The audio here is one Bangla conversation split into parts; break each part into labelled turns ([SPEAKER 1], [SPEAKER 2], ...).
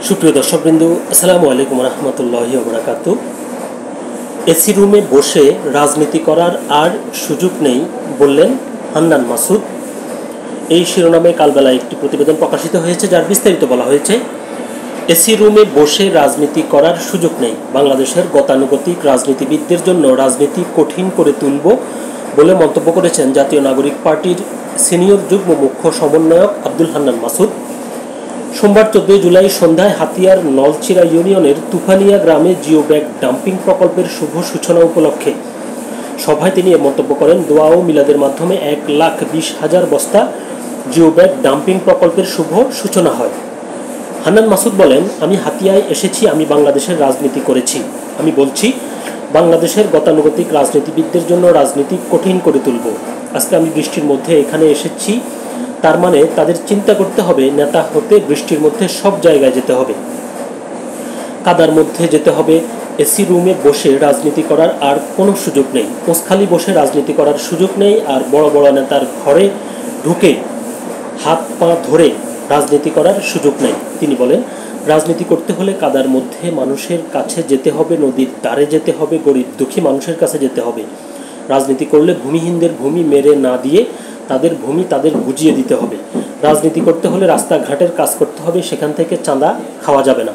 [SPEAKER 1] সুপ্রিয় দর্শকবৃন্দ, আসসালামু আলাইকুম রহমতুল্লাহি ওয়া বারাকাতুহু। এসি রুমে বসে রাজনীতি করার আর সুযোগ নেই বললেন হান্নান মাসুদ। এই শিরোনামে কালবেলা একটি প্রতিবেদন প্রকাশিত হয়েছে, যার বিস্তারিত বলা হয়েছে, এসি রুমে বসে রাজনীতি করার সুযোগ নেই, বাংলাদেশের গতানুগতিক রাজনীতিবিদদের জন্য রাজনীতি কঠিন করে তুলব বলে মন্তব্য করেছেন জাতীয় নাগরিক পার্টির সিনিয়র যুগ্ম মুখ্য সমন্বয়ক আব্দুল হান্নান মাসুদ। সোমবার 14 জুলাই সন্ধ্যায় হাতিয়ার নলচিরা ইউনিয়নের তুফানিয়া গ্রামে জিও ব্যাগ ডাম্পিং প্রকল্পের শুভ সূচনা উপলক্ষে সভায় তিনি এ মন্তব্য করেন। দোয়া ও মিলাদের মাধ্যমে 1,20,000 বস্তা জিও ব্যাগ ডাম্পিং প্রকল্পের শুভ সূচনা হয়। হান্নান মাসুদ বলেন, আমি হাতিয়ায় এসেছি, আমি বাংলাদেশের রাজনীতি করেছি। আমি বলছি, বাংলাদেশের গতানুগতিক রাজনীতিবিদদের জন্য রাজনীতি কঠিন করে তুলব। আজকে আমি বৃষ্টির মধ্যে এখানে এসেছি, তার মানে তাদের চিন্তা করতে হবে, নেতা হতে বৃষ্টির মধ্যে সব জায়গায় যেতে হবে, কাদার মধ্যে যেতে হবে। এসি রুমে বসে রাজনীতি করার আর কোনো সুযোগ নেই, পোস্টখালি বসে রাজনীতি করার সুযোগ নেই, আর বড় বড় নেতার ঘরে ঢুকে হাত পা ধরে রাজনীতি করার সুযোগ নেই। তিনি বলেন, রাজনীতি করতে হলে কাদার মধ্যে মানুষের কাছে যেতে হবে, নদীর ধারে যেতে হবে, গরিব দুঃখী মানুষের কাছে যেতে হবে। রাজনীতি করলে ভূমিহীনদের ভূমি মেরে না দিয়ে তাদের ভূমি তাদের বুঝিয়ে দিতে হবে। রাজনীতি করতে হলে রাস্তাঘাটের কাজ করতে হবে, সেখান থেকে চাঁদা খাওয়া যাবে না।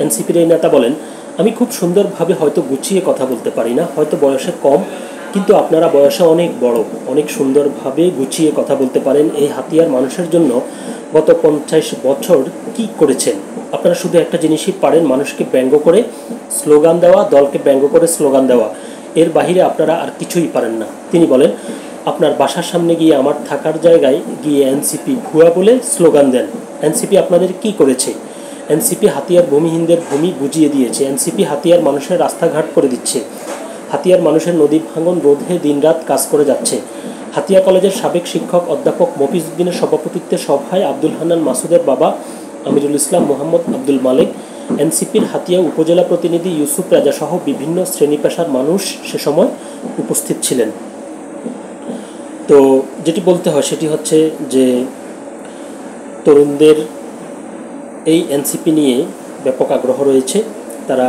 [SPEAKER 1] এনসিপির এই নেতা বলেন, আমি খুব সুন্দরভাবে হয়তো গুছিয়ে কথা বলতে পারি না, হয়তো বয়সে কম, কিন্তু আপনারা বয়সে অনেক বড়, অনেক সুন্দরভাবে গুছিয়ে কথা বলতে পারেন। এই হাতিয়ার মানুষের জন্য গত 50 বছর কি করেছেন আপনারা? শুধু একটা জিনিসই পারেন, মানুষকে ব্যঙ্গ করে স্লোগান দেওয়া, দলকে ব্যঙ্গ করে স্লোগান দেওয়া, এর বাহিরে আপনারা আর কিছুই পারেন না। তিনি বলেন, আপনার বাসার সামনে গিয়ে, আমার থাকার জায়গায় গিয়ে এনসিপি ভুয়া বলে স্লোগান দেন। এনসিপি আপনাদের কি করেছে? এনসিপি হাতিয়ার ভূমিহীনদের ভূমি বুঝিয়ে দিয়েছে। এনসিপি হাতিয়ার মানুষের রাস্তাঘাট করে দিচ্ছে। হাতিয়ার মানুষের নদী ভাঙন রোধে দিনরাত কাজ করে যাচ্ছে। হাতিয়া কলেজের সাবেক শিক্ষক অধ্যাপক মফিজ উদ্দিনের সভাপতিত্বে সভায় আব্দুল হান্নান মাসুদের বাবা আমিরুল ইসলাম, মোহাম্মদ আব্দুল মালেক, এনসিপির হাতিয়া উপজেলা প্রতিনিধি ইউসুফ রাজা সহ বিভিন্ন শ্রেণী পেশার মানুষ সে সময় উপস্থিত ছিলেন। তো যেটি বলতে হয় সেটি হচ্ছে যে তরুণদের এই এনসিপি নিয়ে ব্যাপক আগ্রহ রয়েছে, তারা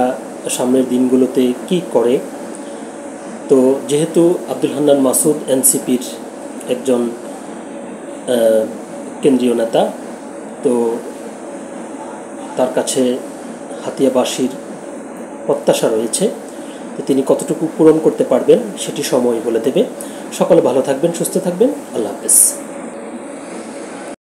[SPEAKER 1] সামনের দিনগুলোতে কি করে। তো যেহেতু আব্দুল হান্নান মাসুদ এনসিপির একজন কেন্দ্রীয় নেতা, তো তার কাছে হাতিয়াবাসীর প্রত্যাশা রয়েছে, তিনি কতটুকু পূরণ করতে পারবেন সেটি সময় বলে দেবে। সকলে ভালো থাকবেন, সুস্থ থাকবেন, আল্লাহ হাফেজ।